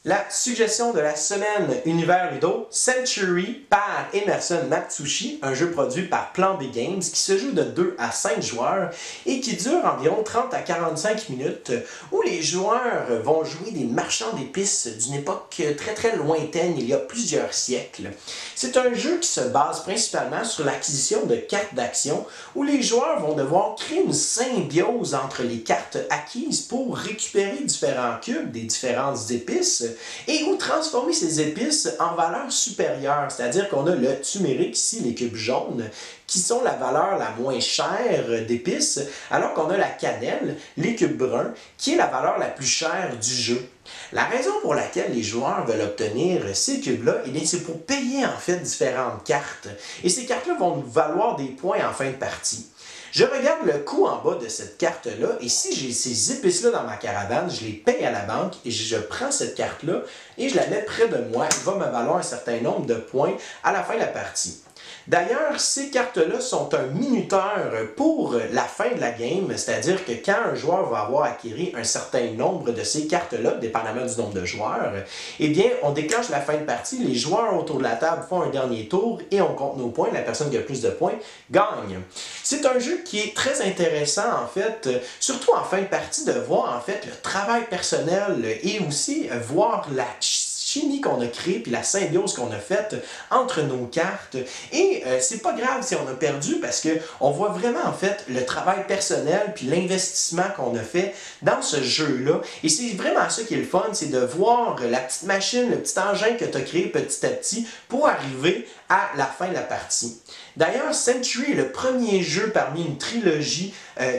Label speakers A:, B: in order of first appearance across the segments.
A: La suggestion de la semaine Univers Ludo, Century par Emerson Matsushi, un jeu produit par Plan B Games qui se joue de 2 à 5 joueurs et qui dure environ 30 à 45 minutes où les joueurs vont jouer des marchands d'épices d'une époque très lointaine, il y a plusieurs siècles. C'est un jeu qui se base principalement sur l'acquisition de cartes d'action où les joueurs vont devoir créer une symbiose entre les cartes acquises pour récupérer différents cubes des différentes épices et ou transformer ces épices en valeur supérieure, c'est-à-dire qu'on a le turmeric ici, les cubes jaunes, qui sont la valeur la moins chère d'épices, alors qu'on a la cannelle, les cubes bruns, qui est la valeur la plus chère du jeu. La raison pour laquelle les joueurs veulent obtenir ces cubes-là, c'est pour payer en fait différentes cartes. Et ces cartes-là vont nous valoir des points en fin de partie. Je regarde le coût en bas de cette carte-là et si j'ai ces épices-là dans ma caravane, je les paye à la banque et je prends cette carte-là et je la mets près de moi. Elle va me valoir un certain nombre de points à la fin de la partie. D'ailleurs, ces cartes-là sont un minuteur pour la fin de la game, c'est-à-dire que quand un joueur va avoir acquis un certain nombre de ces cartes-là, dépendamment du nombre de joueurs, eh bien, on déclenche la fin de partie, les joueurs autour de la table font un dernier tour et on compte nos points, la personne qui a le plus de points gagne. C'est un jeu qui est très intéressant, en fait, surtout en fin de partie, de voir, en fait, le travail personnel et aussi voir la chimie qu'on a créée puis la symbiose qu'on a faite entre nos cartes. Et c'est pas grave si on a perdu parce que on voit vraiment en fait le travail personnel puis l'investissement qu'on a fait dans ce jeu-là. Et c'est vraiment ça qui est le fun, c'est de voir la petite machine, le petit engin que tu as créé petit à petit pour arriver à la fin de la partie. D'ailleurs, Century est le premier jeu parmi une trilogie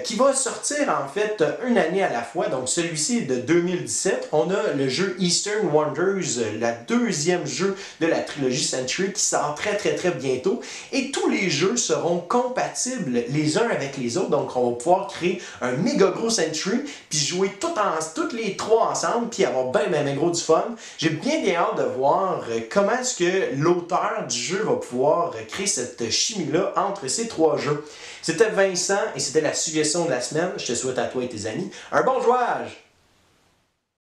A: qui va sortir en fait une année à la fois. Donc celui-ci est de 2017. On a le jeu Eastern Wonders, la deuxième jeu de la trilogie Century qui sort très bientôt. Et tous les jeux seront compatibles les uns avec les autres. Donc on va pouvoir créer un méga gros Century puis jouer toutes les trois ensemble puis avoir ben gros du fun. J'ai bien hâte de voir comment est-ce que l'auteur du jeu va pouvoir créer cette chimie-là entre ces trois jeux. C'était Vincent et c'était la suggestion de la semaine. Je te souhaite à toi et tes amis un bon jouage!